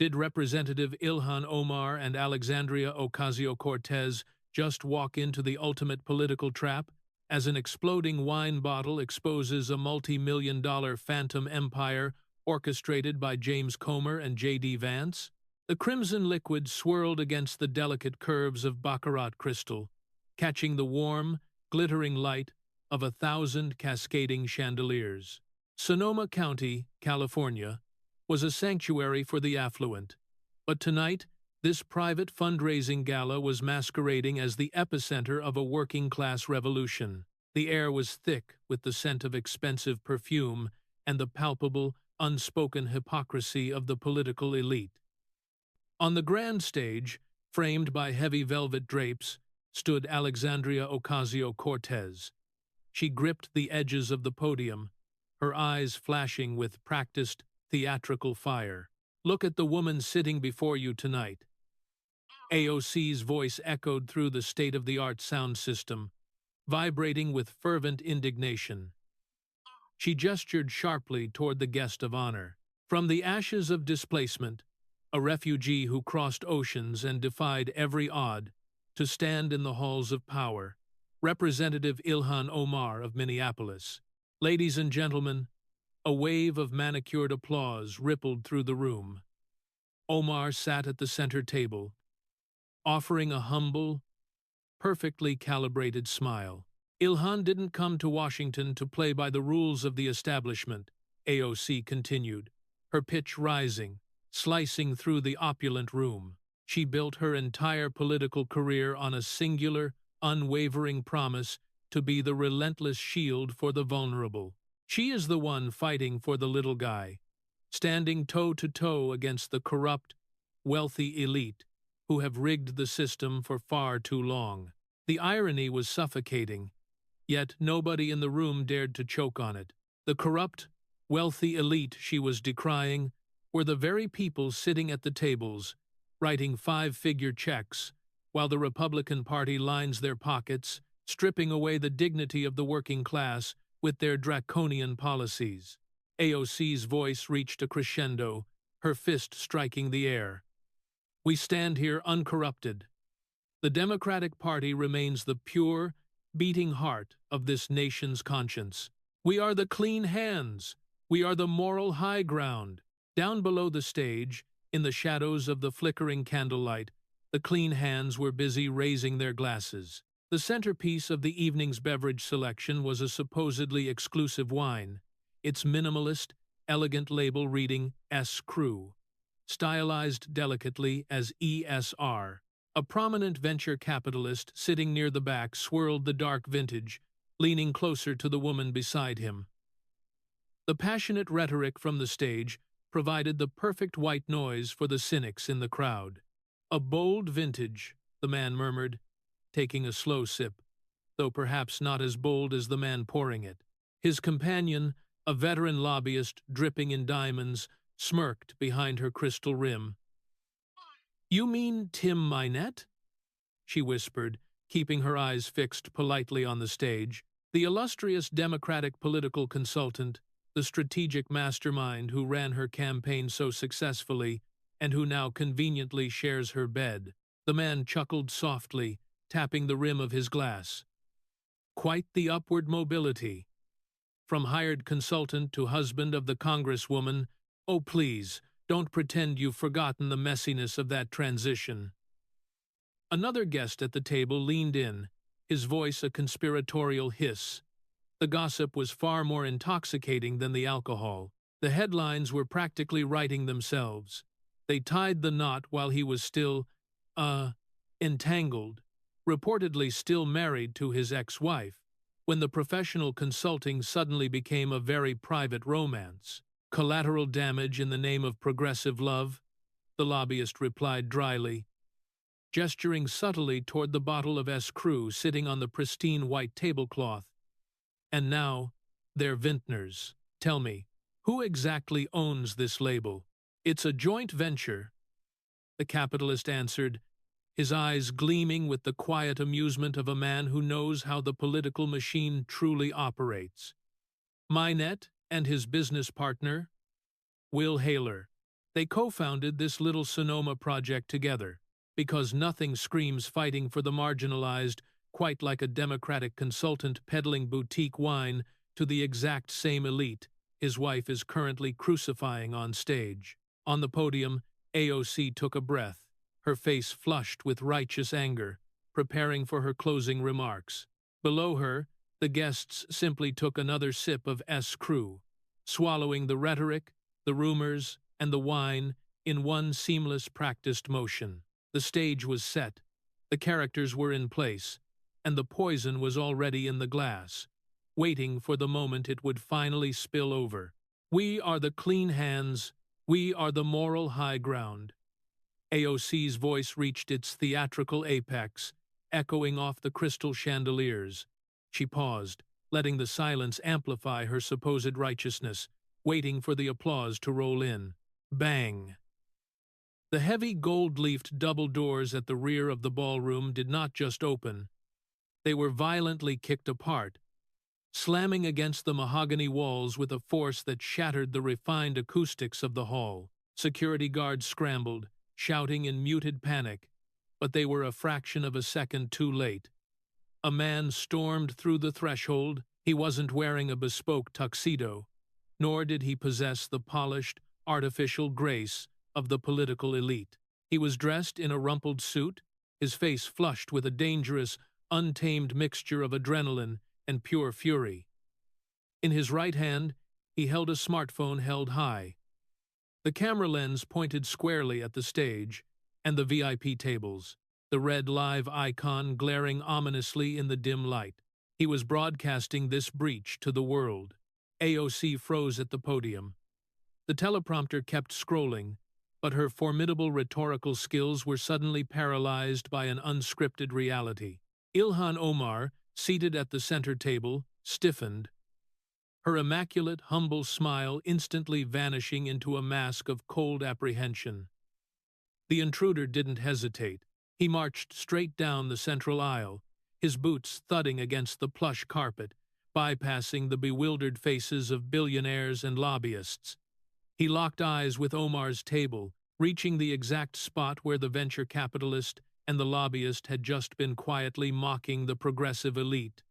Did Representative Ilhan Omar and Alexandria Ocasio-Cortez just walk into the ultimate political trap, as an exploding wine bottle exposes a multi-million-dollar phantom empire orchestrated by James Comer and J.D. Vance? The crimson liquid swirled against the delicate curves of baccarat crystal, catching the warm, glittering light of 1,000 cascading chandeliers. Sonoma County, California, was a sanctuary for the affluent, but tonight, this private fundraising gala was masquerading as the epicenter of a working-class revolution. The air was thick with the scent of expensive perfume and the palpable, unspoken hypocrisy of the political elite. On the grand stage, framed by heavy velvet drapes, stood Alexandria Ocasio-Cortez. She gripped the edges of the podium, her eyes flashing with practiced, theatrical fire. "Look at the woman sitting before you tonight." AOC's voice echoed through the state-of-the-art sound system, vibrating with fervent indignation. She gestured sharply toward the guest of honor. From the ashes of displacement, a refugee who crossed oceans and defied every odd to stand in the halls of power, Representative Ilhan Omar of Minneapolis. Ladies and gentlemen, a wave of manicured applause rippled through the room. Omar sat at the center table, offering a humble, perfectly calibrated smile. Ilhan didn't come to Washington to play by the rules of the establishment, AOC continued, her pitch rising, slicing through the opulent room. She built her entire political career on a singular, unwavering promise to be the relentless shield for the vulnerable. She is the one fighting for the little guy, standing toe-to-toe against the corrupt, wealthy elite who have rigged the system for far too long. The irony was suffocating, yet nobody in the room dared to choke on it. The corrupt, wealthy elite she was decrying were the very people sitting at the tables, writing five-figure checks, while the Republican Party lines their pockets, stripping away the dignity of the working class with their draconian policies. AOC's voice reached a crescendo, her fist striking the air. "We stand here uncorrupted. The Democratic Party remains the pure, beating heart of this nation's conscience. We are the clean hands. We are the moral high ground." Down below the stage, in the shadows of the flickering candlelight, the clean hands were busy raising their glasses. The centerpiece of the evening's beverage selection was a supposedly exclusive wine, its minimalist, elegant label reading S. Crew, stylized delicately as ESR. A prominent venture capitalist sitting near the back swirled the dark vintage, leaning closer to the woman beside him. The passionate rhetoric from the stage provided the perfect white noise for the cynics in the crowd. "A bold vintage," the man murmured, taking a slow sip, though perhaps not as bold as the man pouring it. His companion, a veteran lobbyist dripping in diamonds, smirked behind her crystal rim. "You mean Tim Minette?" she whispered, keeping her eyes fixed politely on the stage. The illustrious Democratic political consultant, the strategic mastermind who ran her campaign so successfully and who now conveniently shares her bed. The man chuckled softly, tapping the rim of his glass. "Quite the upward mobility. From hired consultant to husband of the Congresswoman, oh please, don't pretend you've forgotten the messiness of that transition." Another guest at the table leaned in, his voice a conspiratorial hiss. The gossip was far more intoxicating than the alcohol. The headlines were practically writing themselves. They tied the knot while he was still, entangled, reportedly still married to his ex-wife, when the professional consulting suddenly became a very private romance. "Collateral damage in the name of progressive love," the lobbyist replied dryly, gesturing subtly toward the bottle of S. Crew sitting on the pristine white tablecloth. "And now, they're vintners. Tell me, who exactly owns this label?" "It's a joint venture," the capitalist answered, his eyes gleaming with the quiet amusement of a man who knows how the political machine truly operates. "Minette and his business partner, Will Haler." They co-founded this little Sonoma project together, because nothing screams fighting for the marginalized quite like a Democratic consultant peddling boutique wine to the exact same elite his wife is currently crucifying on stage. On the podium, AOC took a breath, her face flushed with righteous anger, preparing for her closing remarks. Below her, the guests simply took another sip of Screw, swallowing the rhetoric, the rumors, and the wine in one seamless practiced motion. The stage was set, the characters were in place, and the poison was already in the glass, waiting for the moment it would finally spill over. We are the clean hands, we are the moral high ground. AOC's voice reached its theatrical apex, echoing off the crystal chandeliers. She paused, letting the silence amplify her supposed righteousness, waiting for the applause to roll in. Bang! The heavy gold-leafed double doors at the rear of the ballroom did not just open. They were violently kicked apart, slamming against the mahogany walls with a force that shattered the refined acoustics of the hall. Security guards scrambled, shouting in muted panic, but they were a fraction of a second too late. A man stormed through the threshold. He wasn't wearing a bespoke tuxedo, nor did he possess the polished, artificial grace of the political elite. He was dressed in a rumpled suit, his face flushed with a dangerous, untamed mixture of adrenaline and pure fury. In his right hand, he held a smartphone held high. The camera lens pointed squarely at the stage and the VIP tables, the red live icon glaring ominously in the dim light. He was broadcasting this breach to the world. AOC froze at the podium. The teleprompter kept scrolling, but her formidable rhetorical skills were suddenly paralyzed by an unscripted reality. Ilhan Omar, seated at the center table, stiffened, her immaculate, humble smile instantly vanishing into a mask of cold apprehension. The intruder didn't hesitate. He marched straight down the central aisle, his boots thudding against the plush carpet, bypassing the bewildered faces of billionaires and lobbyists. He locked eyes with Omar's table, reaching the exact spot where the venture capitalist and the lobbyist had just been quietly mocking the progressive elite.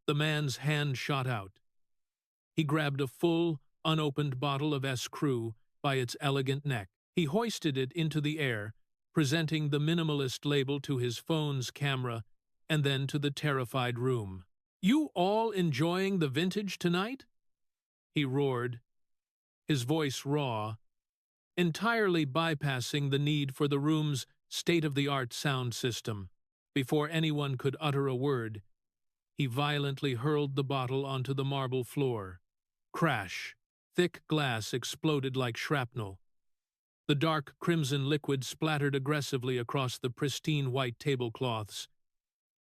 The man's hand shot out. He grabbed a full, unopened bottle of Screw by its elegant neck. He hoisted it into the air, presenting the minimalist label to his phone's camera and then to the terrified room. "You all enjoying the vintage tonight?" he roared, his voice raw, entirely bypassing the need for the room's state-of-the-art sound system. Before anyone could utter a word, he violently hurled the bottle onto the marble floor. Crash! Thick glass exploded like shrapnel. The dark crimson liquid splattered aggressively across the pristine white tablecloths,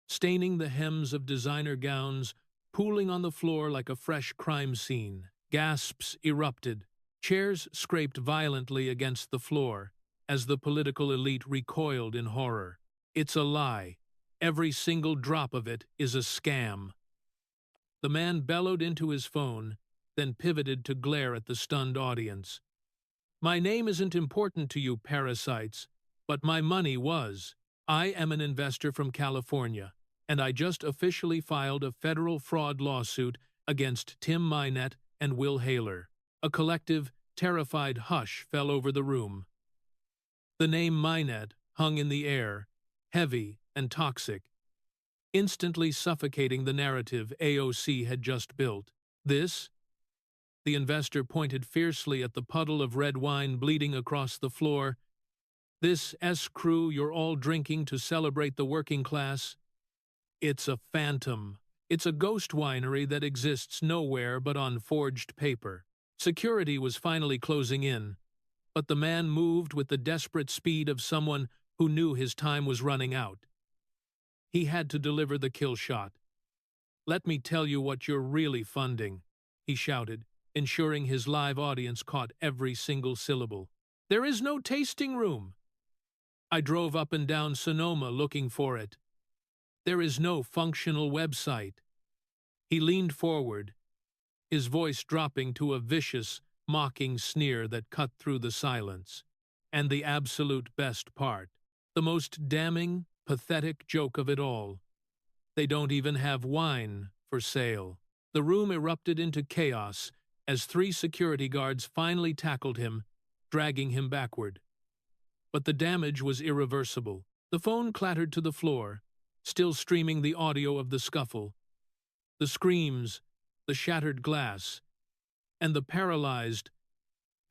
staining the hems of designer gowns, pooling on the floor like a fresh crime scene. Gasps erupted. Chairs scraped violently against the floor as the political elite recoiled in horror. It's a lie. Every single drop of it is a scam. The man bellowed into his phone, then pivoted to glare at the stunned audience. "My name isn't important to you parasites, but my money was. I am an investor from California, and I just officially filed a federal fraud lawsuit against Tim Minette and Will Haler." A collective, terrified hush fell over the room. The name Minette hung in the air, heavy and toxic, instantly suffocating the narrative AOC had just built. This? The investor pointed fiercely at the puddle of red wine bleeding across the floor. "This Screw you're all drinking to celebrate the working class? It's a phantom. It's a ghost winery that exists nowhere but on forged paper." Security was finally closing in, but the man moved with the desperate speed of someone who knew his time was running out. He had to deliver the kill shot. "Let me tell you what you're really funding," he shouted, ensuring his live audience caught every single syllable. "There is no tasting room. I drove up and down Sonoma looking for it. There is no functional website." He leaned forward, his voice dropping to a vicious, mocking sneer that cut through the silence. And the absolute best part, the most damning, pathetic joke of it all. They don't even have wine for sale. The room erupted into chaos as 3 security guards finally tackled him, dragging him backward. But the damage was irreversible. The phone clattered to the floor, still streaming the audio of the scuffle. The screams, the shattered glass, and the paralyzed,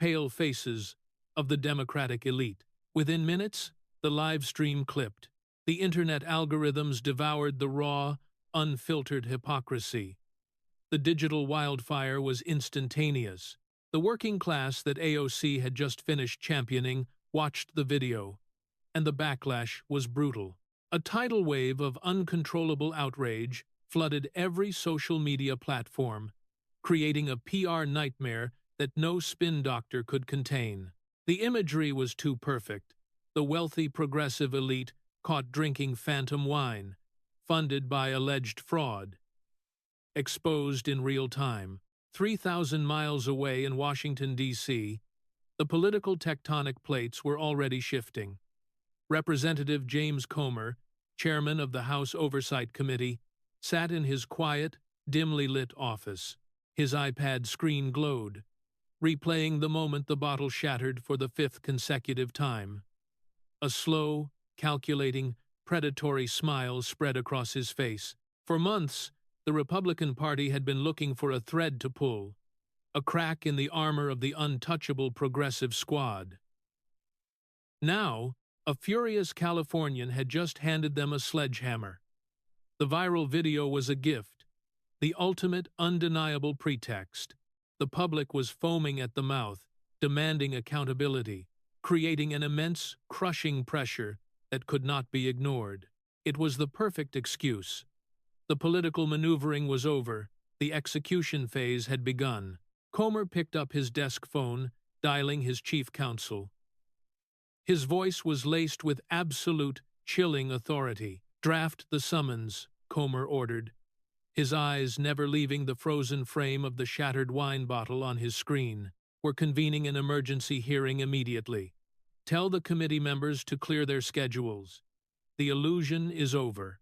pale faces of the Democratic elite. Within minutes, the live stream clipped. The internet algorithms devoured the raw, unfiltered hypocrisy. The digital wildfire was instantaneous. The working class that AOC had just finished championing watched the video, and the backlash was brutal. A tidal wave of uncontrollable outrage flooded every social media platform, creating a PR nightmare that no spin doctor could contain. The imagery was too perfect. The wealthy progressive elite caught drinking phantom wine, funded by alleged fraud. Exposed in real time, 3,000 miles away in Washington, D.C., the political tectonic plates were already shifting. Representative James Comer, chairman of the House Oversight Committee, sat in his quiet, dimly lit office. His iPad screen glowed, replaying the moment the bottle shattered for the 5th consecutive time. A slow, calculating, predatory smile spread across his face. For months, the Republican Party had been looking for a thread to pull, a crack in the armor of the untouchable progressive squad. Now, a furious Californian had just handed them a sledgehammer. The viral video was a gift, the ultimate undeniable pretext. The public was foaming at the mouth, demanding accountability, creating an immense, crushing pressure that could not be ignored. It was the perfect excuse. The political maneuvering was over. The execution phase had begun. Comer picked up his desk phone, dialing his chief counsel. His voice was laced with absolute, chilling authority. "Draft the summons," Comer ordered, his eyes never leaving the frozen frame of the shattered wine bottle on his screen. "We're convening an emergency hearing immediately. Tell the committee members to clear their schedules. The illusion is over.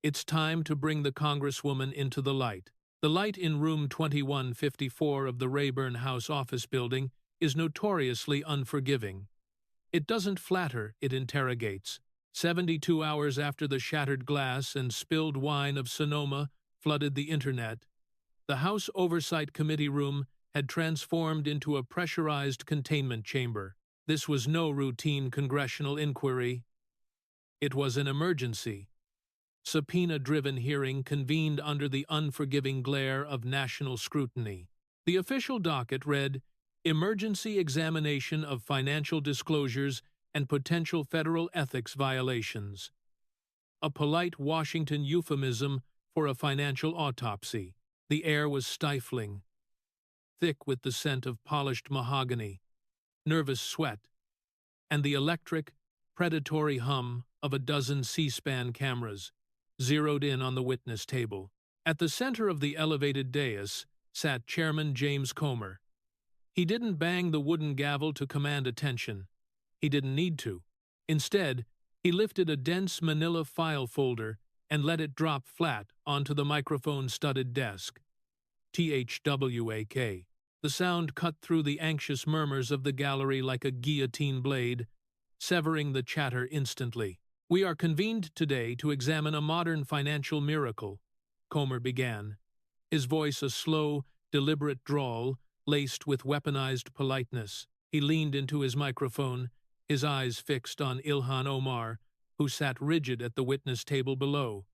It's time to bring the Congresswoman into the light." The light in room 2154 of the Rayburn House office building is notoriously unforgiving. It doesn't flatter, it interrogates. 72 hours after the shattered glass and spilled wine of Sonoma flooded the internet, the House Oversight Committee room had transformed into a pressurized containment chamber. This was no routine congressional inquiry. It was an emergency. Subpoena-driven hearing convened under the unforgiving glare of national scrutiny. The official docket read, "Emergency examination of financial disclosures and potential federal ethics violations." A polite Washington euphemism for a financial autopsy. The air was stifling, thick with the scent of polished mahogany, nervous sweat, and the electric, predatory hum of a dozen C-SPAN cameras zeroed in on the witness table. At the center of the elevated dais sat Chairman James Comer. He didn't bang the wooden gavel to command attention. He didn't need to. Instead, he lifted a dense manila file folder and let it drop flat onto the microphone-studded desk. THWAK. The sound cut through the anxious murmurs of the gallery like a guillotine blade, severing the chatter instantly. "We are convened today to examine a modern financial miracle," Comer began, his voice a slow, deliberate drawl laced with weaponized politeness. He leaned into his microphone, his eyes fixed on Ilhan Omar, who sat rigid at the witness table below,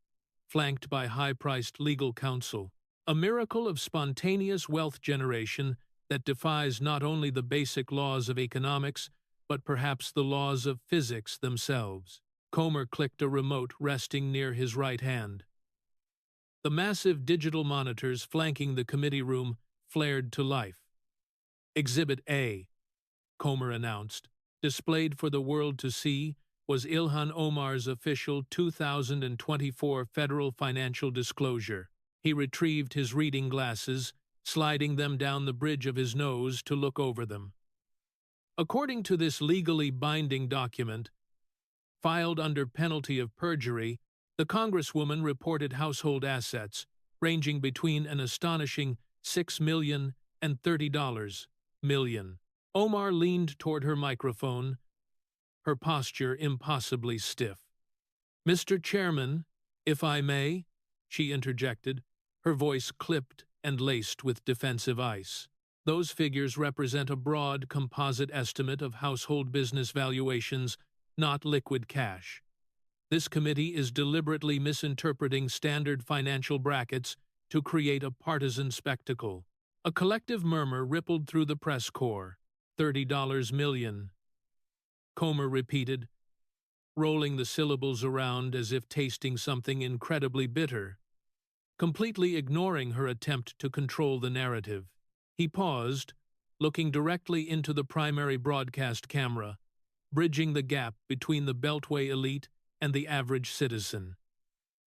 flanked by high-priced legal counsel. "A miracle of spontaneous wealth generation that defies not only the basic laws of economics, but perhaps the laws of physics themselves." Comer clicked a remote resting near his right hand. The massive digital monitors flanking the committee room flared to life. "Exhibit A," Comer announced, displayed for the world to see, was Ilhan Omar's official 2024 federal financial disclosure. He retrieved his reading glasses, sliding them down the bridge of his nose to look over them. According to this legally binding document, filed under penalty of perjury, the Congresswoman reported household assets ranging between an astonishing $6 million and $30 million. Omar leaned toward her microphone, her posture impossibly stiff. "Mr. Chairman, if I may," she interjected, her voice clipped and laced with defensive ice. "Those figures represent a broad, composite estimate of household business valuations, not liquid cash. This committee is deliberately misinterpreting standard financial brackets to create a partisan spectacle." A collective murmur rippled through the press corps. $30 million. Comer repeated, rolling the syllables around as if tasting something incredibly bitter, completely ignoring her attempt to control the narrative. He paused, looking directly into the primary broadcast camera, bridging the gap between the Beltway elite and the average citizen.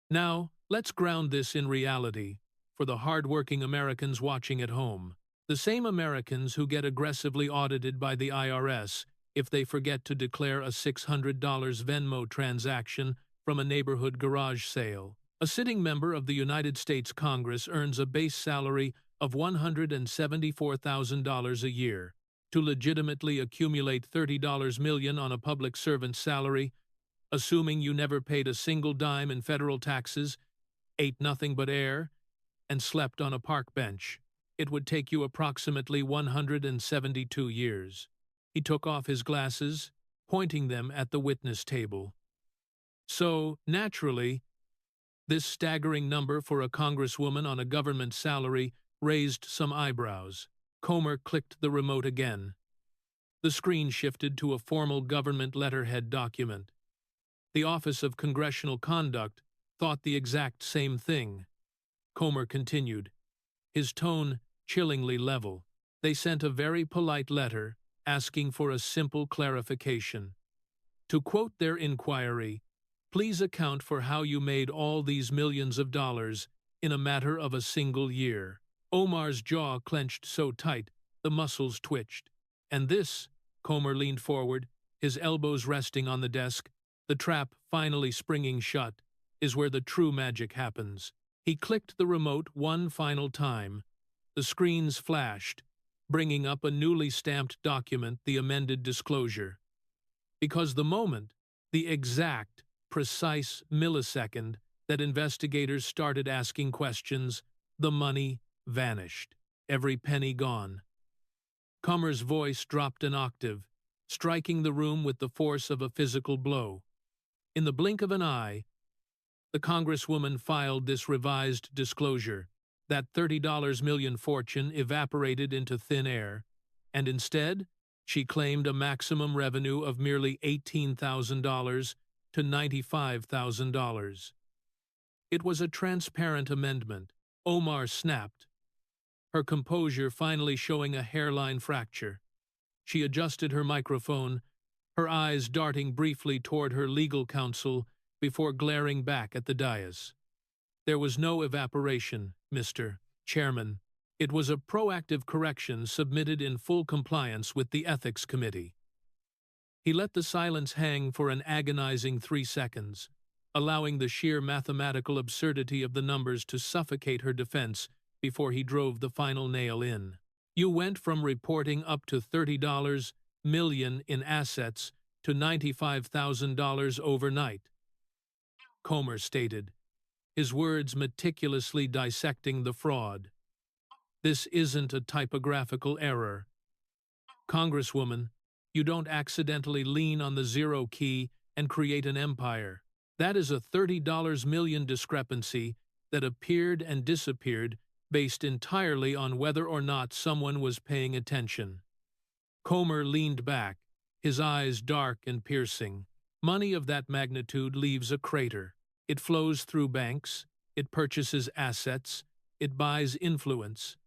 "Now, let's ground this in reality, for the hard-working Americans watching at home. The same Americans who get aggressively audited by the IRS if they forget to declare a $600 Venmo transaction from a neighborhood garage sale. A sitting member of the United States Congress earns a base salary of $174,000 a year. To legitimately accumulate $30 million on a public servant's salary, assuming you never paid a single dime in federal taxes, ate nothing but air, and slept on a park bench, it would take you approximately 172 years. He took off his glasses, pointing them at the witness table. So, naturally, this staggering number for a congresswoman on a government salary raised some eyebrows. Comer clicked the remote again. The screen shifted to a formal government letterhead document. The Office of Congressional Conduct thought the exact same thing. Comer continued, his tone chillingly level. They sent a very polite letter asking for a simple clarification. To quote their inquiry, "Please account for how you made all these millions of dollars in a matter of a single year." Omar's jaw clenched so tight the muscles twitched. "And this," Comer leaned forward, his elbows resting on the desk, the trap finally springing shut, "is where the true magic happens." He clicked the remote one final time. The screens flashed, bringing up a newly stamped document, the amended disclosure. Because the moment, the exact, precise millisecond that investigators started asking questions, the money vanished, every penny gone. Comer's voice dropped an octave, striking the room with the force of a physical blow. In the blink of an eye, the Congresswoman filed this revised disclosure. That $30 million fortune evaporated into thin air, and instead, she claimed a maximum revenue of merely $18,000 to $95,000. It was a transparent amendment. Omar snapped, her composure finally showing a hairline fracture. She adjusted her microphone, her eyes darting briefly toward her legal counsel before glaring back at the dais. "There was no evaporation, Mr. Chairman. It was a proactive correction submitted in full compliance with the Ethics Committee." He let the silence hang for an agonizing 3 seconds, allowing the sheer mathematical absurdity of the numbers to suffocate her defense before he drove the final nail in. "You went from reporting up to $30 million in assets to $95,000 overnight," Comer stated, his words meticulously dissecting the fraud. "This isn't a typographical error. Congresswoman, you don't accidentally lean on the zero key and create an empire. That is a $30 million discrepancy that appeared and disappeared based entirely on whether or not someone was paying attention." Comer leaned back, his eyes dark and piercing. Money of that magnitude leaves a crater. It flows through banks, it purchases assets, it buys influence.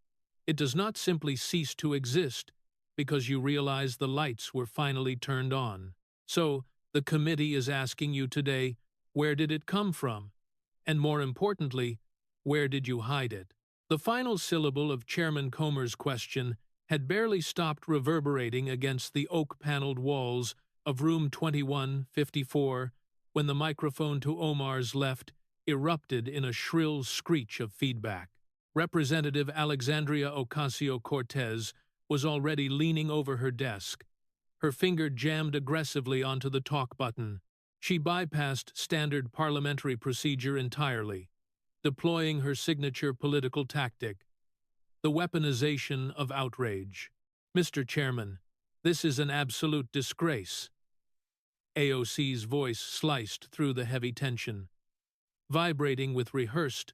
It does not simply cease to exist because you realize the lights were finally turned on. So, the committee is asking you today, where did it come from? And more importantly, where did you hide it? The final syllable of Chairman Comer's question had barely stopped reverberating against the oak-paneled walls of room 2154 when the microphone to Omar's left erupted in a shrill screech of feedback. Representative Alexandria Ocasio-Cortez was already leaning over her desk, her finger jammed aggressively onto the talk button. She bypassed standard parliamentary procedure entirely, deploying her signature political tactic, the weaponization of outrage. "Mr. Chairman, this is an absolute disgrace." AOC's voice sliced through the heavy tension, vibrating with rehearsed,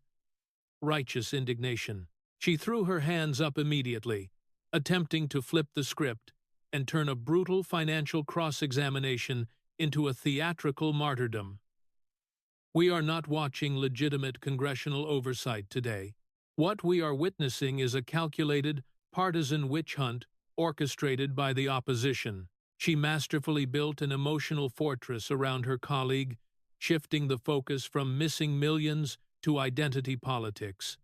righteous indignation. She threw her hands up immediately, attempting to flip the script and turn a brutal financial cross-examination into a theatrical martyrdom. "We are not watching legitimate congressional oversight today. What we are witnessing is a calculated, partisan witch hunt orchestrated by the opposition." She masterfully built an emotional fortress around her colleague, shifting the focus from missing millions to identity politics.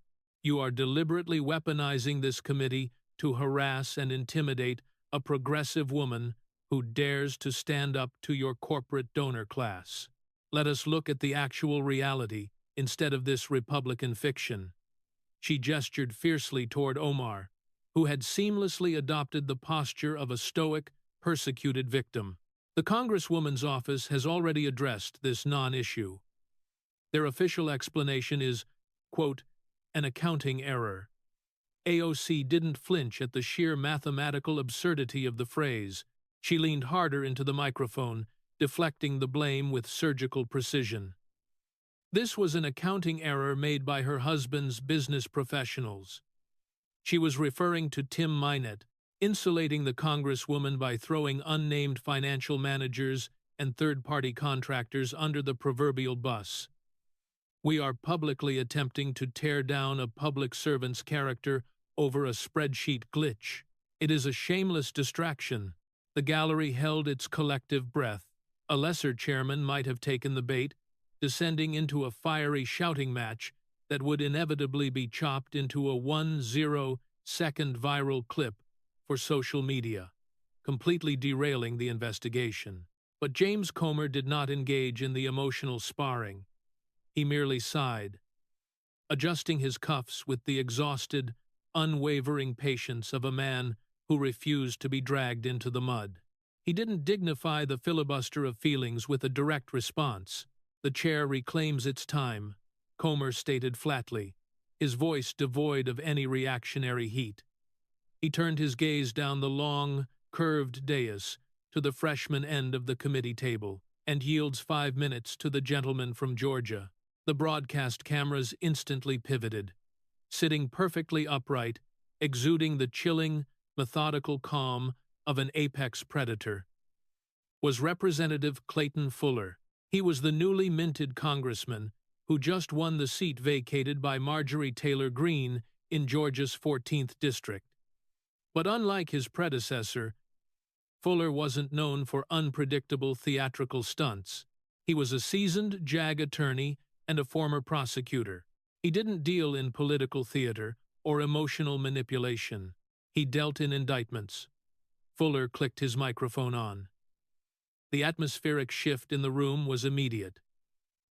"You are deliberately weaponizing this committee to harass and intimidate a progressive woman who dares to stand up to your corporate donor class. Let us look at the actual reality instead of this Republican fiction." She gestured fiercely toward Omar, who had seamlessly adopted the posture of a stoic, persecuted victim. The Congresswoman's office has already addressed this non-issue. Their official explanation is, quote, "an accounting error." AOC didn't flinch at the sheer mathematical absurdity of the phrase. She leaned harder into the microphone, deflecting the blame with surgical precision. This was an accounting error made by her husband's business professionals. She was referring to Tim Minett, insulating the Congresswoman by throwing unnamed financial managers and third-party contractors under the proverbial bus. "We are publicly attempting to tear down a public servant's character over a spreadsheet glitch. It is a shameless distraction." The gallery held its collective breath. A lesser chairman might have taken the bait, descending into a fiery shouting match that would inevitably be chopped into a 1-0-second viral clip for social media, completely derailing the investigation. But James Comer did not engage in the emotional sparring. He merely sighed, adjusting his cuffs with the exhausted, unwavering patience of a man who refused to be dragged into the mud. He didn't dignify the filibuster of feelings with a direct response. "The chair reclaims its time," Comer stated flatly, his voice devoid of any reactionary heat. He turned his gaze down the long, curved dais to the freshman end of the committee table, and yields 5 minutes to the gentleman from Georgia. The broadcast cameras instantly pivoted. Sitting perfectly upright, exuding the chilling, methodical calm of an apex predator, was Representative Clayton Fuller. He was the newly minted congressman who just won the seat vacated by Marjorie Taylor Greene in Georgia's 14th district. But unlike his predecessor, Fuller wasn't known for unpredictable theatrical stunts. He was a seasoned JAG attorney and a former prosecutor. He didn't deal in political theater or emotional manipulation. He dealt in indictments. Fuller clicked his microphone on. The atmospheric shift in the room was immediate.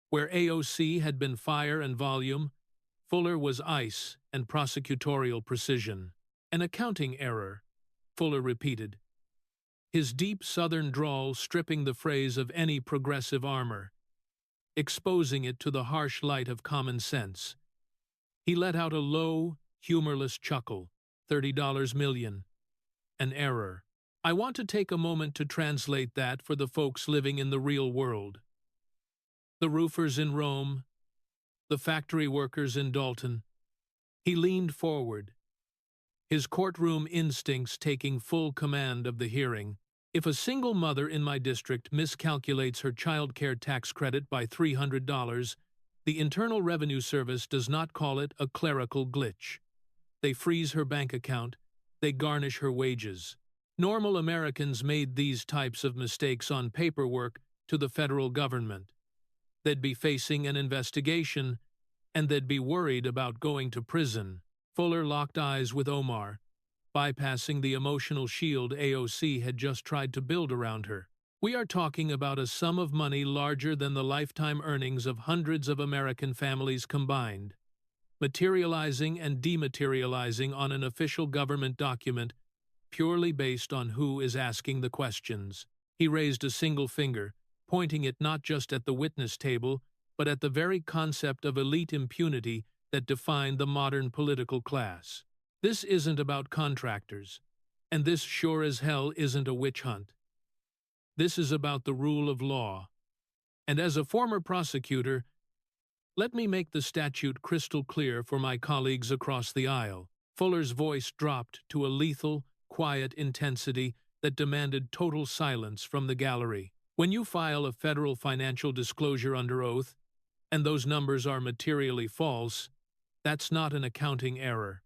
Where AOC had been fire and volume, Fuller was ice and prosecutorial precision. "An accounting error," Fuller repeated, his deep Southern drawl stripping the phrase of any progressive armor, exposing it to the harsh light of common sense. He let out a low, humorless chuckle. $30 million. An error. I want to take a moment to translate that for the folks living in the real world. The roofers in Rome, the factory workers in Dalton. He leaned forward, his courtroom instincts taking full command of the hearing. If a single mother in my district miscalculates her child care tax credit by $300, the Internal Revenue Service does not call it a clerical glitch. They freeze her bank account, they garnish her wages. Normal Americans made these types of mistakes on paperwork to the federal government. They'd be facing an investigation, and they'd be worried about going to prison. Fuller locked eyes with Omar, bypassing the emotional shield AOC had just tried to build around her. We are talking about a sum of money larger than the lifetime earnings of hundreds of American families combined, materializing and dematerializing on an official government document purely based on who is asking the questions. He raised a single finger, pointing it not just at the witness table, but at the very concept of elite impunity that defined the modern political class. This isn't about contractors, and this sure as hell isn't a witch hunt. This is about the rule of law. And as a former prosecutor, let me make the statute crystal clear for my colleagues across the aisle. Fuller's voice dropped to a lethal, quiet intensity that demanded total silence from the gallery. When you file a federal financial disclosure under oath, and those numbers are materially false, that's not an accounting error.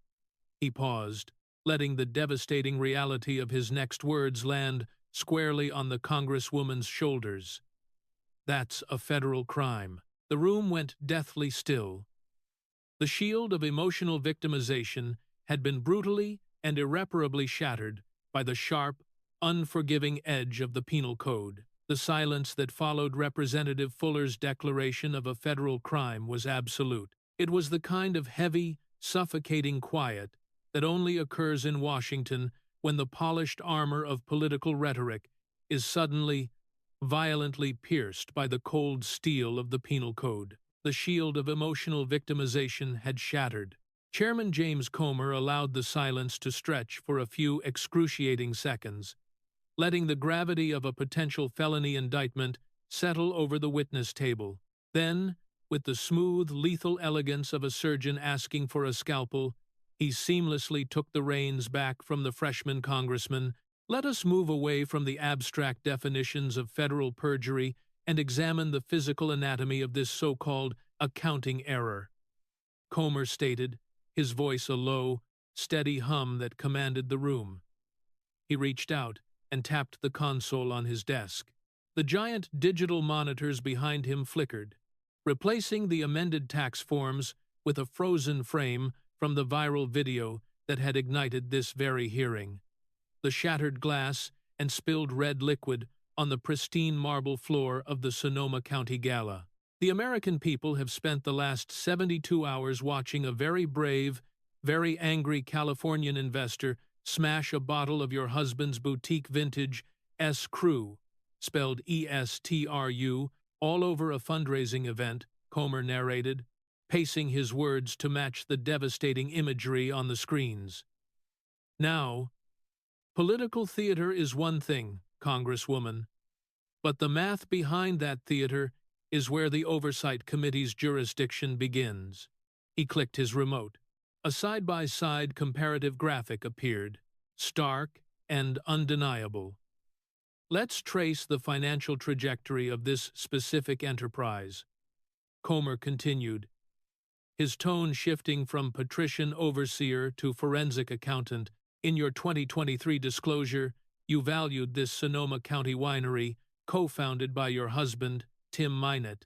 He paused, letting the devastating reality of his next words land squarely on the Congresswoman's shoulders. That's a federal crime. The room went deathly still. The shield of emotional victimization had been brutally and irreparably shattered by the sharp, unforgiving edge of the penal code. The silence that followed Representative Fuller's declaration of a federal crime was absolute. It was the kind of heavy, suffocating quiet that only occurs in Washington when the polished armor of political rhetoric is suddenly, violently pierced by the cold steel of the penal code. The shield of emotional victimization had shattered. Chairman James Comer allowed the silence to stretch for a few excruciating seconds, letting the gravity of a potential felony indictment settle over the witness table. Then, with the smooth, lethal elegance of a surgeon asking for a scalpel, he seamlessly took the reins back from the freshman congressman. Let us move away from the abstract definitions of federal perjury and examine the physical anatomy of this so-called accounting error, Comer stated, his voice a low, steady hum that commanded the room. He reached out and tapped the console on his desk. The giant digital monitors behind him flickered, replacing the amended tax forms with a frozen frame from the viral video that had ignited this very hearing. The shattered glass and spilled red liquid on the pristine marble floor of the Sonoma County Gala. The American people have spent the last 72 hours watching a very brave, very angry Californian investor smash a bottle of your husband's boutique vintage S-Crew, spelled E-S-T-R-U, all over a fundraising event, Comer narrated, pacing his words to match the devastating imagery on the screens. Now, political theater is one thing, Congresswoman, but the math behind that theater is where the Oversight Committee's jurisdiction begins. He clicked his remote. A side-by-side comparative graphic appeared, stark and undeniable. Let's trace the financial trajectory of this specific enterprise, Comer continued, his tone shifting from patrician overseer to forensic accountant. In your 2023 disclosure, you valued this Sonoma County winery, co-founded by your husband, Tim Minott,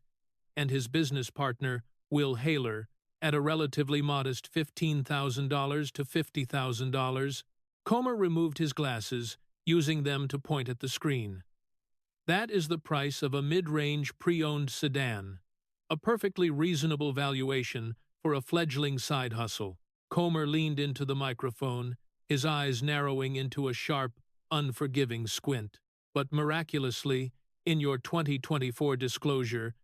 and his business partner, Will Haler, at a relatively modest $15,000 to $50,000. Comer removed his glasses, using them to point at the screen. That is the price of a mid-range pre-owned sedan, a perfectly reasonable valuation for a fledgling side hustle. Comer leaned into the microphone, his eyes narrowing into a sharp, unforgiving squint. But miraculously, in your 2024 disclosure,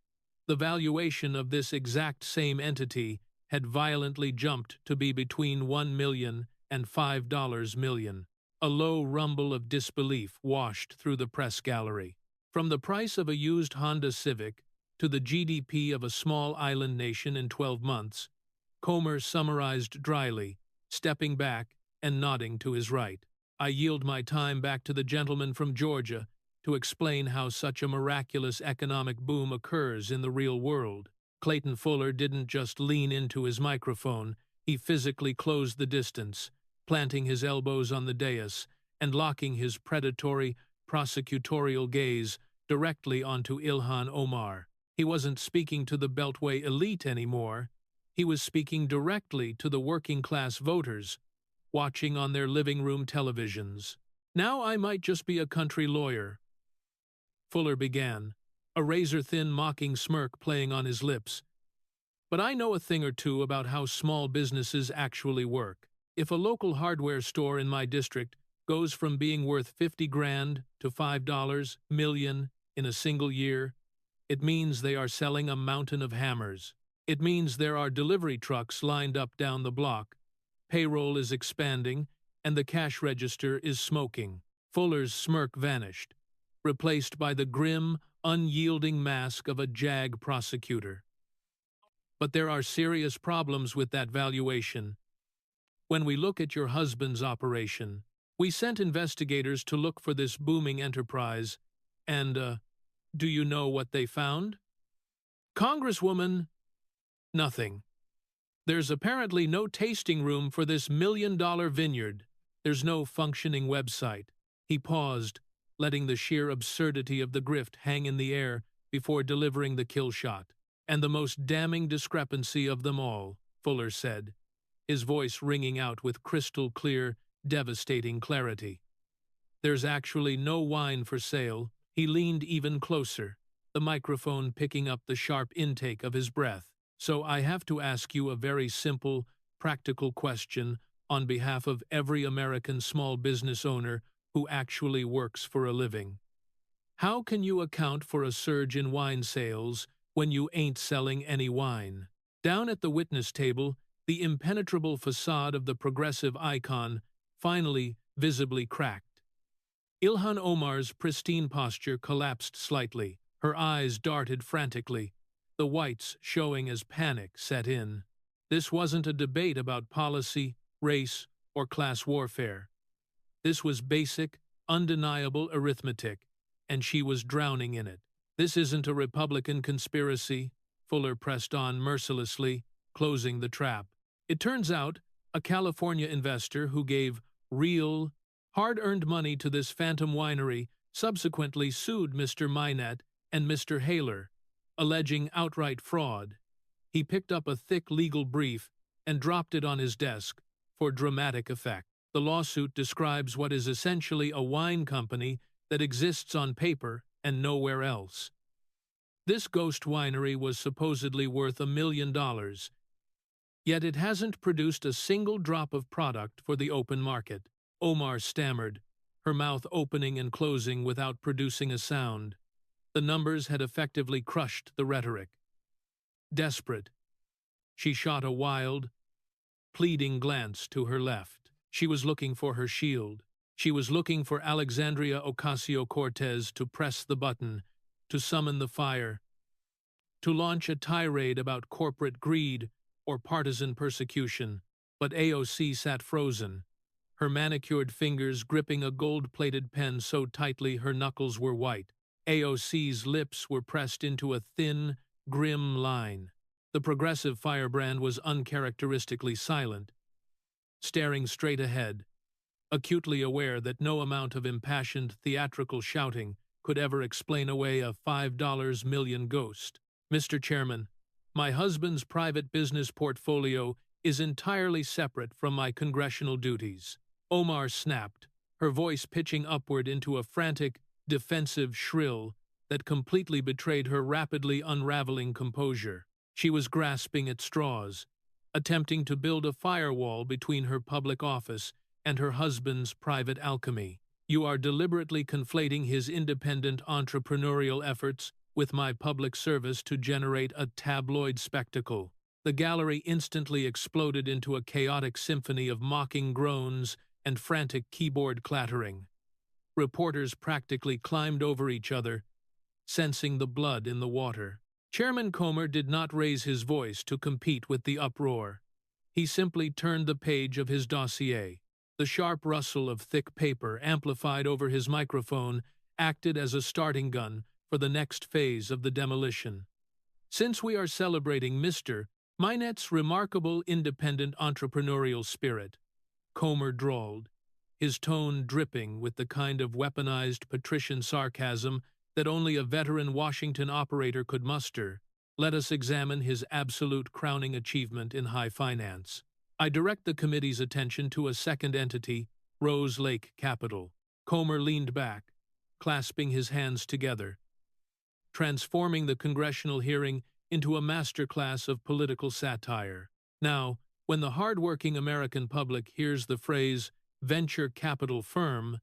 the valuation of this exact same entity had violently jumped to be between $1 million and $5 million. A low rumble of disbelief washed through the press gallery. From the price of a used Honda Civic to the GDP of a small island nation in 12 months, Comer summarized dryly, stepping back and nodding to his right. I yield my time back to the gentleman from Georgia to explain how such a miraculous economic boom occurs in the real world. Clayton Fuller didn't just lean into his microphone, he physically closed the distance, planting his elbows on the dais and locking his predatory, prosecutorial gaze directly onto Ilhan Omar. He wasn't speaking to the Beltway elite anymore. He was speaking directly to the working-class voters, watching on their living room televisions. Now I might just be a country lawyer, Fuller began, a razor-thin mocking smirk playing on his lips. But I know a thing or two about how small businesses actually work. If a local hardware store in my district goes from being worth 50 grand to $5 million in a single year, it means they are selling a mountain of hammers. It means there are delivery trucks lined up down the block, payroll is expanding, and the cash register is smoking. Fuller's smirk vanished, replaced by the grim, unyielding mask of a JAG prosecutor. But there are serious problems with that valuation. When we look at your husband's operation, we sent investigators to look for this booming enterprise, and, do you know what they found? Congresswoman, nothing. There's apparently no tasting room for this $1 million vineyard. There's no functioning website. He paused, letting the sheer absurdity of the grift hang in the air before delivering the kill shot. And the most damning discrepancy of them all, Fuller said, his voice ringing out with crystal-clear, devastating clarity. There's actually no wine for sale. He leaned even closer, the microphone picking up the sharp intake of his breath. So I have to ask you a very simple, practical question on behalf of every American small business owner who actually works for a living. How can you account for a surge in wine sales when you ain't selling any wine? Down at the witness table, the impenetrable facade of the progressive icon finally visibly cracked. Ilhan Omar's pristine posture collapsed slightly. Her eyes darted frantically, the whites showing as panic set in. This wasn't a debate about policy, race, or class warfare. This was basic, undeniable arithmetic, and she was drowning in it. This isn't a Republican conspiracy, Fuller pressed on mercilessly, closing the trap. It turns out, a California investor who gave real, hard-earned money to this phantom winery subsequently sued Mr. Minette and Mr. Haler, alleging outright fraud. He picked up a thick legal brief and dropped it on his desk for dramatic effect. The lawsuit describes what is essentially a wine company that exists on paper and nowhere else. This ghost winery was supposedly worth $1 million, yet it hasn't produced a single drop of product for the open market. Omar stammered, her mouth opening and closing without producing a sound. The numbers had effectively crushed the rhetoric. Desperate, she shot a wild, pleading glance to her left. She was looking for her shield. She was looking for Alexandria Ocasio-Cortez to press the button, to summon the fire, to launch a tirade about corporate greed or partisan persecution. But AOC sat frozen, her manicured fingers gripping a gold-plated pen so tightly her knuckles were white. AOC's lips were pressed into a thin, grim line. The progressive firebrand was uncharacteristically silent, staring straight ahead, acutely aware that no amount of impassioned theatrical shouting could ever explain away a $5 million ghost. Mr. Chairman, my husband's private business portfolio is entirely separate from my congressional duties. Omar snapped, her voice pitching upward into a frantic, defensive shrill that completely betrayed her rapidly unraveling composure. She was grasping at straws, attempting to build a firewall between her public office and her husband's private alchemy. You are deliberately conflating his independent entrepreneurial efforts with my public service to generate a tabloid spectacle. The gallery instantly exploded into a chaotic symphony of mocking groans and frantic keyboard clattering. Reporters practically climbed over each other, sensing the blood in the water. Chairman Comer did not raise his voice to compete with the uproar. He simply turned the page of his dossier. The sharp rustle of thick paper amplified over his microphone acted as a starting gun for the next phase of the demolition. Since we are celebrating Mr. Minette's remarkable independent entrepreneurial spirit, Comer drawled, his tone dripping with the kind of weaponized patrician sarcasm that only a veteran Washington operator could muster, let us examine his absolute crowning achievement in high finance. I direct the committee's attention to a second entity, Rose Lake Capital. Comer leaned back, clasping his hands together, transforming the congressional hearing into a masterclass of political satire. Now, when the hard-working American public hears the phrase venture capital firm,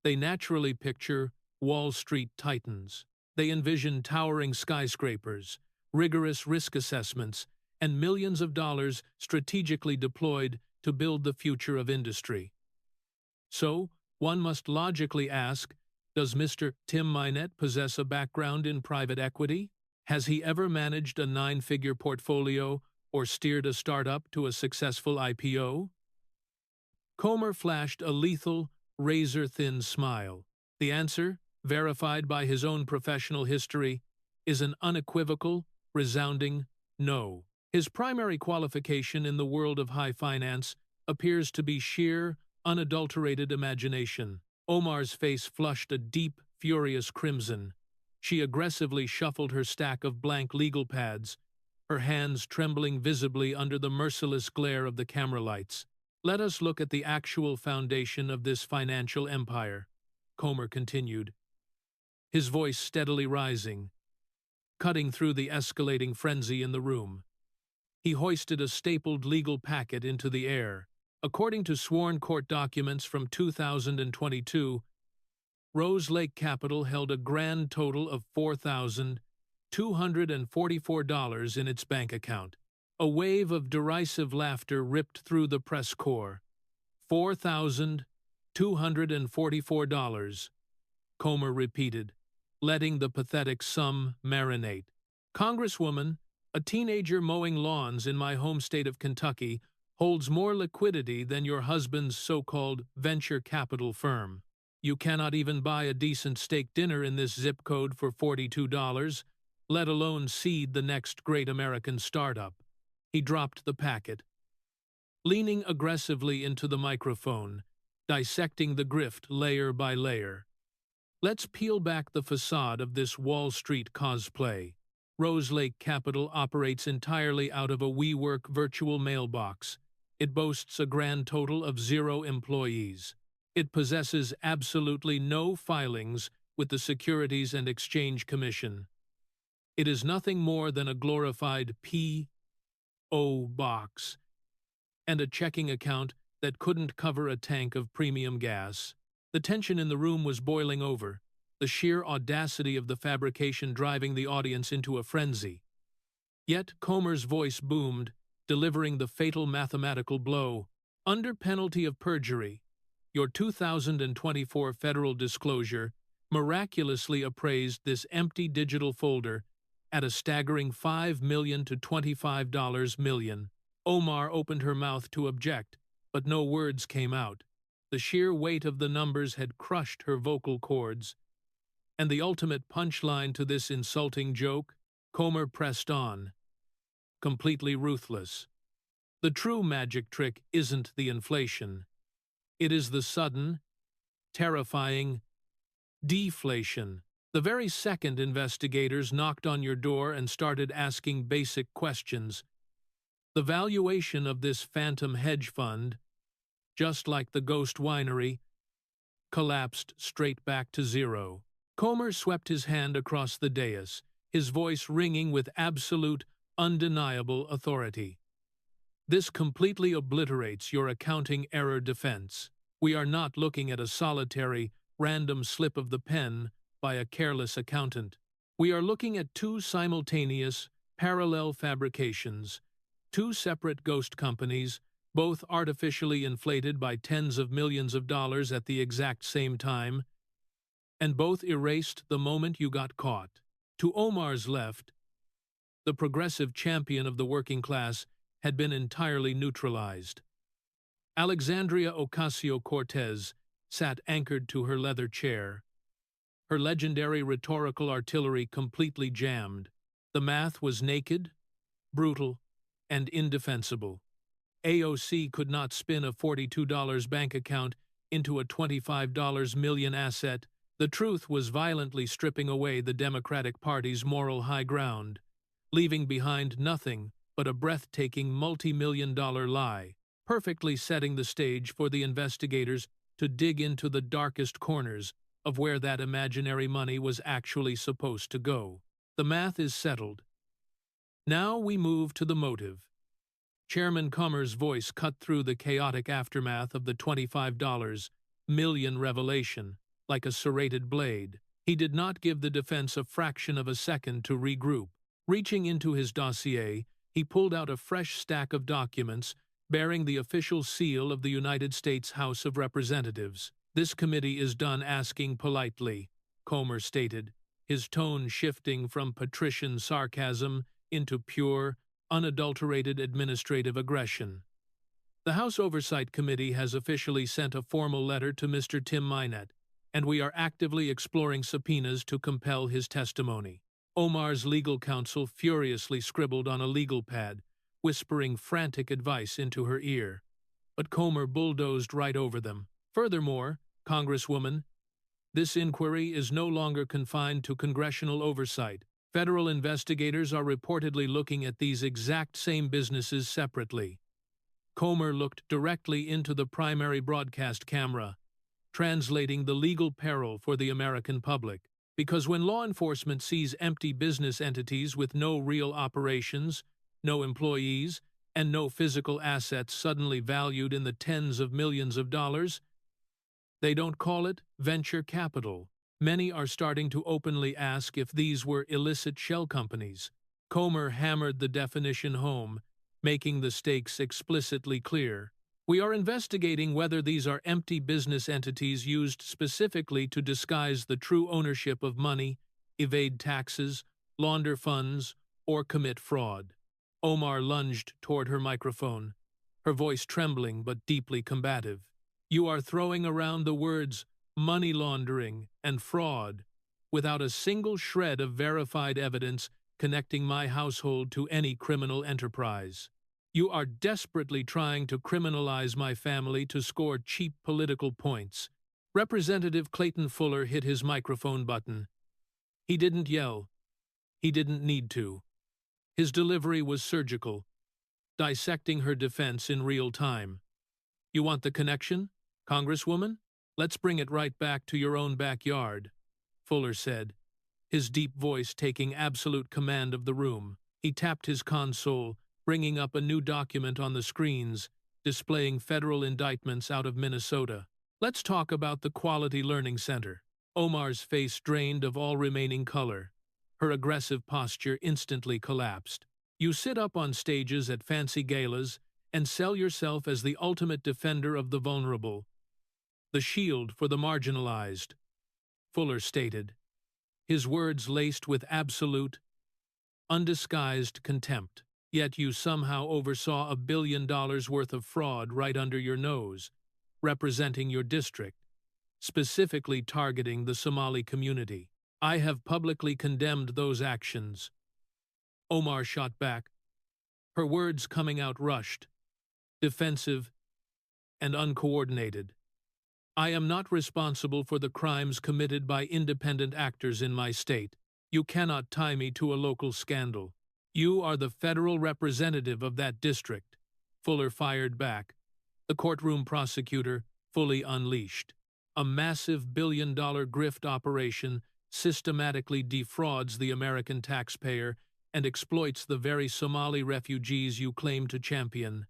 they naturally picture Wall Street titans. They envision towering skyscrapers, rigorous risk assessments, and millions of dollars strategically deployed to build the future of industry. So, one must logically ask, does Mr. Tim Minette possess a background in private equity? Has he ever managed a nine-figure portfolio or steered a startup to a successful IPO? Comer flashed a lethal, razor-thin smile. The answer, verified by his own professional history, is an unequivocal, resounding no. His primary qualification in the world of high finance appears to be sheer, unadulterated imagination. Omar's face flushed a deep, furious crimson. She aggressively shuffled her stack of blank legal pads, her hands trembling visibly under the merciless glare of the camera lights. Let us look at the actual foundation of this financial empire, Comer continued, his voice steadily rising, cutting through the escalating frenzy in the room. He hoisted a stapled legal packet into the air. According to sworn court documents from 2022, Rose Lake Capital held a grand total of $4,244 in its bank account. A wave of derisive laughter ripped through the press corps. $4,244, Comer repeated, letting the pathetic sum marinate. Congresswoman, a teenager mowing lawns in my home state of Kentucky holds more liquidity than your husband's so-called venture capital firm. You cannot even buy a decent steak dinner in this zip code for $42, let alone seed the next great American startup. He dropped the packet, leaning aggressively into the microphone, dissecting the grift layer by layer. Let's peel back the facade of this Wall Street cosplay. Rose Lake Capital operates entirely out of a WeWork virtual mailbox. It boasts a grand total of 0 employees. It possesses absolutely no filings with the Securities and Exchange Commission. It is nothing more than a glorified P.O. box and a checking account that couldn't cover a tank of premium gas. The tension in the room was boiling over, the sheer audacity of the fabrication driving the audience into a frenzy. Yet Comer's voice boomed, delivering the fatal mathematical blow. Under penalty of perjury, your 2024 federal disclosure miraculously appraised this empty digital folder at a staggering $5 million to $25 million. Omar opened her mouth to object, but no words came out. The sheer weight of the numbers had crushed her vocal cords. And the ultimate punchline to this insulting joke, Comer pressed on, completely ruthless. The true magic trick isn't the inflation. It is the sudden, terrifying deflation. The very second investigators knocked on your door and started asking basic questions, the valuation of this phantom hedge fund, just like the ghost winery, collapsed straight back to zero. Comer swept his hand across the dais, his voice ringing with absolute, undeniable authority. This completely obliterates your accounting error defense. We are not looking at a solitary, random slip of the pen by a careless accountant. We are looking at two simultaneous, parallel fabrications, two separate ghost companies, both artificially inflated by tens of millions of dollars at the exact same time, and both erased the moment you got caught. To Omar's left, the progressive champion of the working class had been entirely neutralized. Alexandria Ocasio-Cortez sat anchored to her leather chair, her legendary rhetorical artillery completely jammed. The math was naked, brutal, and indefensible. AOC could not spin a $42 bank account into a $25 million asset. The truth was violently stripping away the Democratic Party's moral high ground, leaving behind nothing but a breathtaking multi-million-dollar lie, perfectly setting the stage for the investigators to dig into the darkest corners of where that imaginary money was actually supposed to go. The math is settled. Now we move to the motive. Chairman Comer's voice cut through the chaotic aftermath of the $25 million revelation like a serrated blade. He did not give the defense a fraction of a second to regroup. Reaching into his dossier, he pulled out a fresh stack of documents bearing the official seal of the United States House of Representatives. "This committee is done asking politely," Comer stated, his tone shifting from patrician sarcasm into pure, unadulterated administrative aggression. "The House Oversight Committee has officially sent a formal letter to Mr. Tim Minette, and we are actively exploring subpoenas to compel his testimony." Omar's legal counsel furiously scribbled on a legal pad, whispering frantic advice into her ear. But Comer bulldozed right over them. "Furthermore, Congresswoman, this inquiry is no longer confined to congressional oversight. Federal investigators are reportedly looking at these exact same businesses separately." Comer looked directly into the primary broadcast camera, translating the legal peril for the American public. Because when law enforcement sees empty business entities with no real operations, no employees, and no physical assets suddenly valued in the tens of millions of dollars, they don't call it venture capital. Many are starting to openly ask if these were illicit shell companies. Comer hammered the definition home, making the stakes explicitly clear. "We are investigating whether these are empty business entities used specifically to disguise the true ownership of money, evade taxes, launder funds, or commit fraud." Omar lunged toward her microphone, her voice trembling but deeply combative. "You are throwing around the words money laundering and fraud without a single shred of verified evidence connecting my household to any criminal enterprise. You are desperately trying to criminalize my family to score cheap political points." Representative Clayton Fuller hit his microphone button. He didn't yell. He didn't need to. His delivery was surgical, dissecting her defense in real time. "You want the connection, Congresswoman? Let's bring it right back to your own backyard," Fuller said, his deep voice taking absolute command of the room. He tapped his console, bringing up a new document on the screens, displaying federal indictments out of Minnesota. "Let's talk about the Quality Learning Center." Omar's face drained of all remaining color. Her aggressive posture instantly collapsed. "You sit up on stages at fancy galas and sell yourself as the ultimate defender of the vulnerable, the shield for the marginalized," Fuller stated, his words laced with absolute, undisguised contempt. "Yet you somehow oversaw $1 billion worth of fraud right under your nose, representing your district, specifically targeting the Somali community. I have publicly condemned those actions." Omar shot back, her words coming out rushed, defensive, and uncoordinated. "I am not responsible for the crimes committed by independent actors in my state. You cannot tie me to a local scandal. You are the federal representative of that district," Fuller fired back, the courtroom prosecutor fully unleashed. "A massive billion-dollar grift operation systematically defrauds the American taxpayer and exploits the very Somali refugees you claim to champion.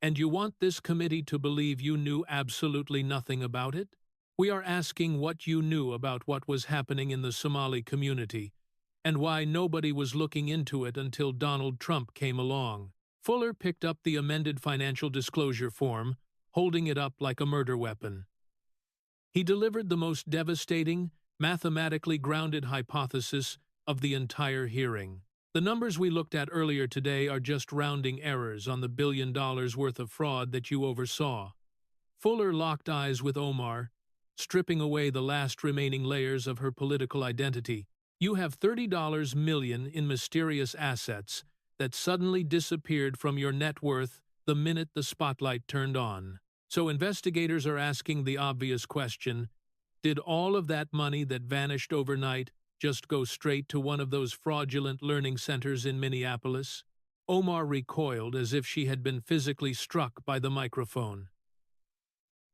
And you want this committee to believe you knew absolutely nothing about it? We are asking what you knew about what was happening in the Somali community, and why nobody was looking into it until Donald Trump came along." Fuller picked up the amended financial disclosure form, holding it up like a murder weapon. He delivered the most devastating, mathematically grounded hypothesis of the entire hearing. "The numbers we looked at earlier today are just rounding errors on the $1 billion worth of fraud that you oversaw." Fuller locked eyes with Omar, stripping away the last remaining layers of her political identity. "You have $30 million in mysterious assets that suddenly disappeared from your net worth the minute the spotlight turned on. So investigators are asking the obvious question, did all of that money that vanished overnight just go straight to one of those fraudulent learning centers in Minneapolis? Omar recoiled as if she had been physically struck by the microphone.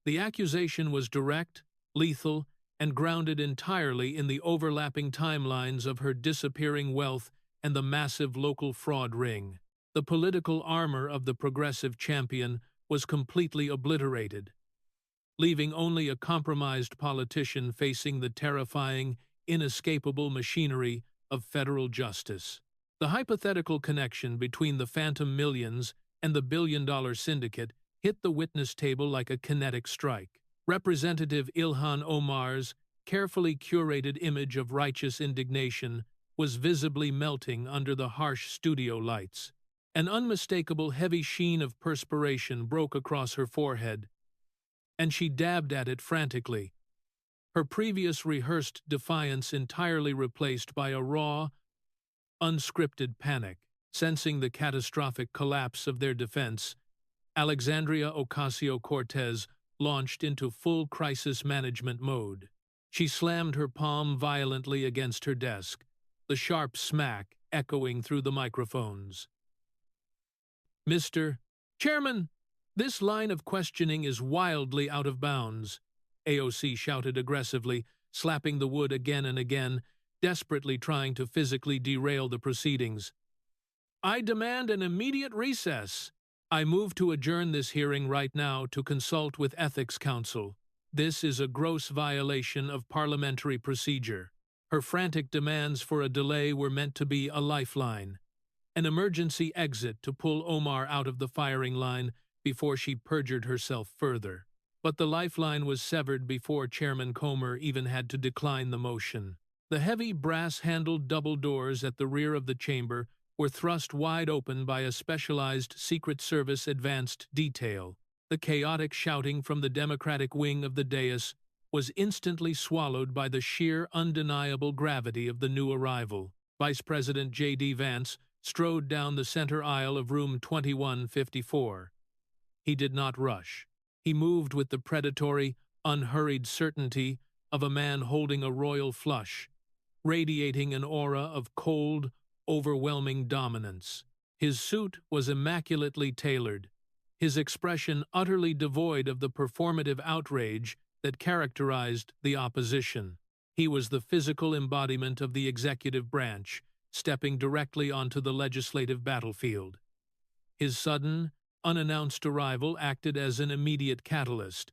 The accusation was direct, lethal, and grounded entirely in the overlapping timelines of her disappearing wealth and the massive local fraud ring. The political armor of the progressive champion was completely obliterated, leaving only a compromised politician facing the terrifying, inescapable machinery of federal justice. The hypothetical connection between the phantom millions and the billion-dollar syndicate hit the witness table like a kinetic strike. Representative Ilhan Omar's carefully curated image of righteous indignation was visibly melting under the harsh studio lights. An unmistakable heavy sheen of perspiration broke across her forehead, and she dabbed at it frantically, her previous rehearsed defiance entirely replaced by a raw, unscripted panic. Sensing the catastrophic collapse of their defense, Alexandria Ocasio-Cortez launched into full crisis management mode. She slammed her palm violently against her desk, the sharp smack echoing through the microphones. "Mr. Chairman, this line of questioning is wildly out of bounds," AOC shouted aggressively, slapping the wood again and again, desperately trying to physically derail the proceedings. "I demand an immediate recess. I move to adjourn this hearing right now to consult with Ethics Counsel. This is a gross violation of parliamentary procedure." Her frantic demands for a delay were meant to be a lifeline, an emergency exit to pull Omar out of the firing line before she perjured herself further. But the lifeline was severed before Chairman Comer even had to decline the motion. The heavy brass-handled double doors at the rear of the chamber were thrust wide open by a specialized Secret Service advanced detail. The chaotic shouting from the Democratic wing of the dais was instantly swallowed by the sheer, undeniable gravity of the new arrival. Vice President J.D. Vance strode down the center aisle of room 2154. He did not rush. He moved with the predatory, unhurried certainty of a man holding a royal flush, radiating an aura of cold, overwhelming dominance. His suit was immaculately tailored, his expression utterly devoid of the performative outrage that characterized the opposition. He was the physical embodiment of the executive branch, stepping directly onto the legislative battlefield. His sudden, unannounced arrival acted as an immediate catalyst,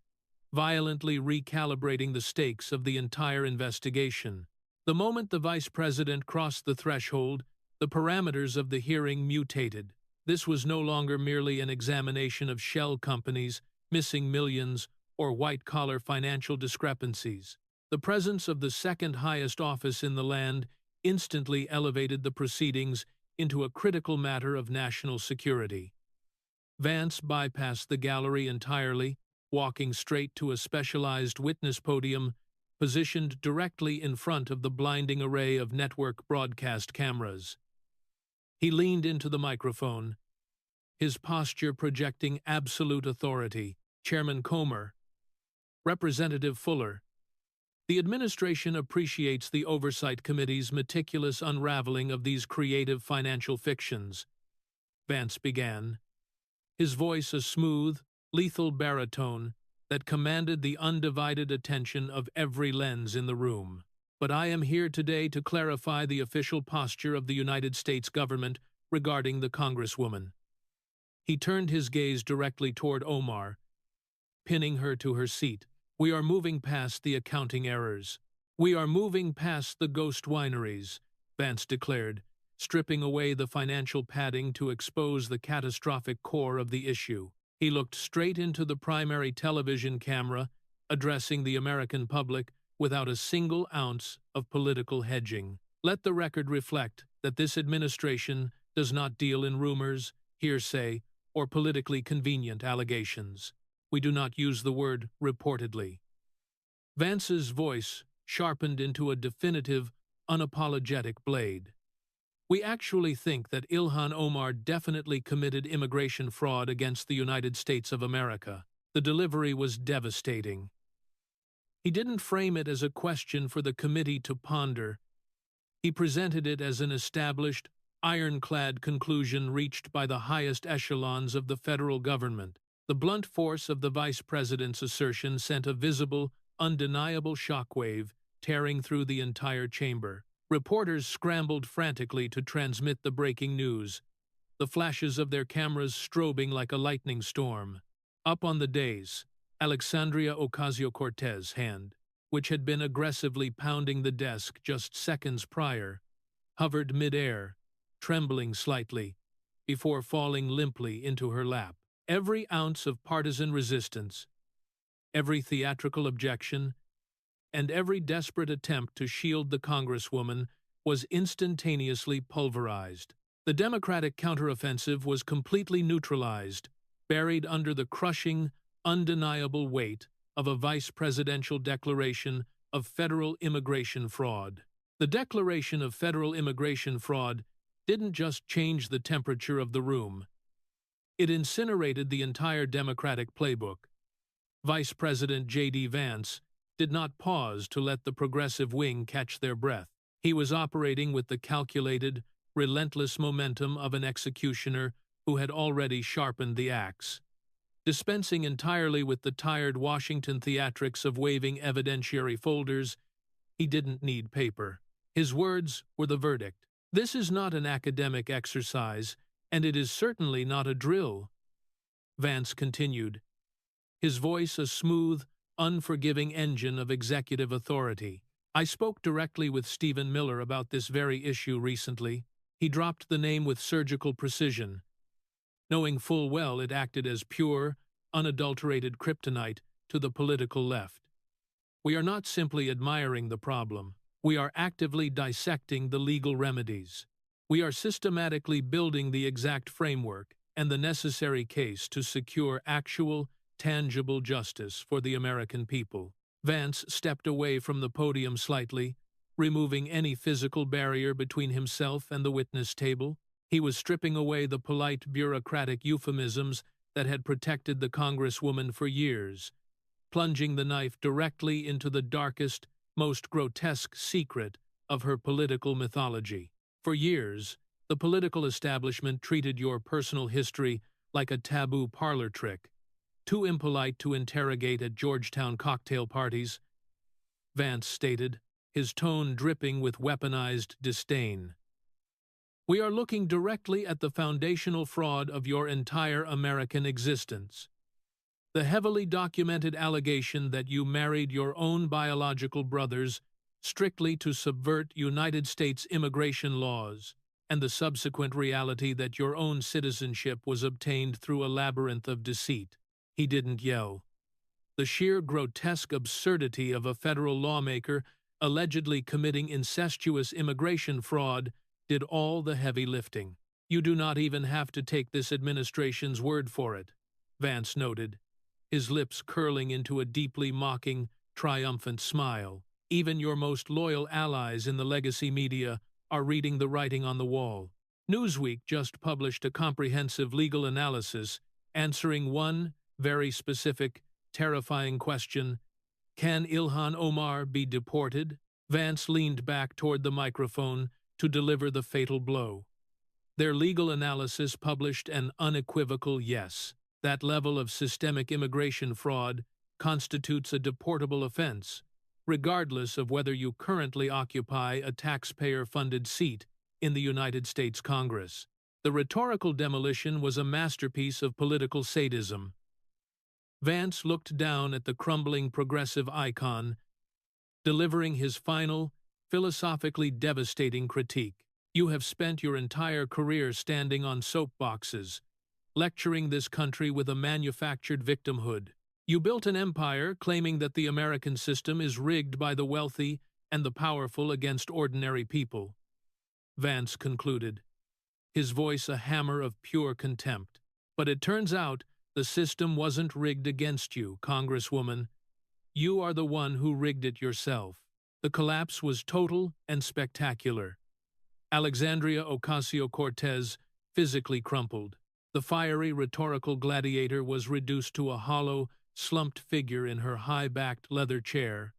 violently recalibrating the stakes of the entire investigation. The moment the vice president crossed the threshold, the parameters of the hearing mutated. This was no longer merely an examination of shell companies, missing millions, or white-collar financial discrepancies. The presence of the second highest office in the land instantly elevated the proceedings into a critical matter of national security. Vance bypassed the gallery entirely, walking straight to a specialized witness podium positioned directly in front of the blinding array of network broadcast cameras. He leaned into the microphone, his posture projecting absolute authority. "Chairman Comer, Representative Fuller, the administration appreciates the Oversight Committee's meticulous unraveling of these creative financial fictions," Vance began, his voice a smooth, lethal baritone that commanded the undivided attention of every lens in the room. "But I am here today to clarify the official posture of the United States government regarding the Congresswoman." He turned his gaze directly toward Omar, pinning her to her seat. "We are moving past the accounting errors. We are moving past the ghost wineries," Vance declared, stripping away the financial padding to expose the catastrophic core of the issue. He looked straight into the primary television camera, addressing the American public without a single ounce of political hedging. "Let the record reflect that this administration does not deal in rumors, hearsay, or politically convenient allegations. We do not use the word reportedly." Vance's voice sharpened into a definitive, unapologetic blade. "We actually think that Ilhan Omar definitely committed immigration fraud against the United States of America." The delivery was devastating. He didn't frame it as a question for the committee to ponder. He presented it as an established, ironclad conclusion reached by the highest echelons of the federal government. The blunt force of the vice president's assertion sent a visible, undeniable shockwave tearing through the entire chamber. Reporters scrambled frantically to transmit the breaking news, the flashes of their cameras strobing like a lightning storm. Up on the dais, Alexandria Ocasio-Cortez's hand, which had been aggressively pounding the desk just seconds prior, hovered midair, trembling slightly, before falling limply into her lap. Every ounce of partisan resistance, every theatrical objection, and every desperate attempt to shield the Congresswoman was instantaneously pulverized. The Democratic counteroffensive was completely neutralized, buried under the crushing, undeniable weight of a vice presidential declaration of federal immigration fraud. The declaration of federal immigration fraud didn't just change the temperature of the room. It incinerated the entire Democratic playbook. Vice President J.D. Vance did not pause to let the progressive wing catch their breath. He was operating with the calculated, relentless momentum of an executioner who had already sharpened the axe. Dispensing entirely with the tired Washington theatrics of waving evidentiary folders, he didn't need paper. His words were the verdict. This is not an academic exercise, and it is certainly not a drill, Vance continued, his voice a smooth, unforgiving engine of executive authority. I spoke directly with Stephen Miller about this very issue recently. He dropped the name with surgical precision, knowing full well it acted as pure, unadulterated kryptonite to the political left. We are not simply admiring the problem. We are actively dissecting the legal remedies. We are systematically building the exact framework and the necessary case to secure actual, tangible justice for the American people. Vance stepped away from the podium slightly, removing any physical barrier between himself and the witness table. He was stripping away the polite bureaucratic euphemisms that had protected the Congresswoman for years, plunging the knife directly into the darkest, most grotesque secret of her political mythology. For years, the political establishment treated your personal history like a taboo parlor trick, too impolite to interrogate at Georgetown cocktail parties, Vance stated, his tone dripping with weaponized disdain. We are looking directly at the foundational fraud of your entire American existence. The heavily documented allegation that you married your own biological brothers strictly to subvert United States immigration laws, and the subsequent reality that your own citizenship was obtained through a labyrinth of deceit. He didn't yell. The sheer grotesque absurdity of a federal lawmaker allegedly committing incestuous immigration fraud did all the heavy lifting. You do not even have to take this administration's word for it, Vance noted, his lips curling into a deeply mocking, triumphant smile. Even your most loyal allies in the legacy media are reading the writing on the wall. Newsweek just published a comprehensive legal analysis answering one very specific, terrifying question: can Ilhan Omar be deported? Vance leaned back toward the microphone to deliver the fatal blow. Their legal analysis published an unequivocal yes. That level of systemic immigration fraud constitutes a deportable offense, regardless of whether you currently occupy a taxpayer-funded seat in the United States Congress. The rhetorical demolition was a masterpiece of political sadism. Vance looked down at the crumbling progressive icon, delivering his final, philosophically devastating critique. You have spent your entire career standing on soapboxes, lecturing this country with a manufactured victimhood. You built an empire claiming that the American system is rigged by the wealthy and the powerful against ordinary people, Vance concluded, his voice a hammer of pure contempt. But it turns out the system wasn't rigged against you, Congresswoman. You are the one who rigged it yourself. The collapse was total and spectacular. Alexandria Ocasio-Cortez physically crumpled. The fiery rhetorical gladiator was reduced to a hollow, slumped figure in her high-backed leather chair,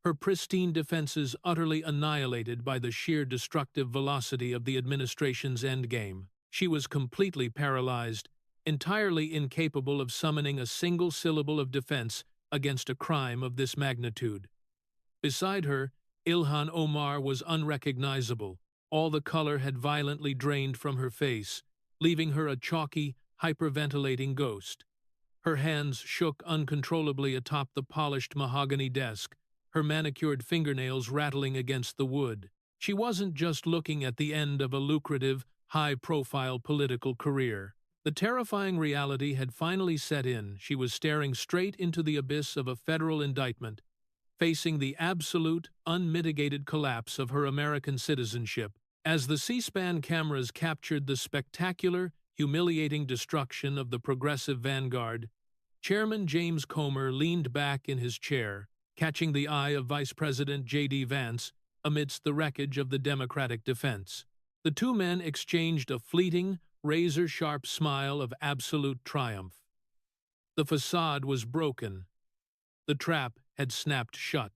her pristine defenses utterly annihilated by the sheer destructive velocity of the administration's endgame. She was completely paralyzed, entirely incapable of summoning a single syllable of defense against a crime of this magnitude. Beside her, Ilhan Omar was unrecognizable. All the color had violently drained from her face, leaving her a chalky, hyperventilating ghost. Her hands shook uncontrollably atop the polished mahogany desk, her manicured fingernails rattling against the wood. She wasn't just looking at the end of a lucrative, high-profile political career. The terrifying reality had finally set in. She was staring straight into the abyss of a federal indictment, facing the absolute, unmitigated collapse of her American citizenship. As the C-SPAN cameras captured the spectacular, humiliating destruction of the progressive vanguard, Chairman James Comer leaned back in his chair, catching the eye of Vice President J.D. Vance amidst the wreckage of the Democratic defense. The two men exchanged a fleeting, razor-sharp smile of absolute triumph. The facade was broken. The trap had snapped shut.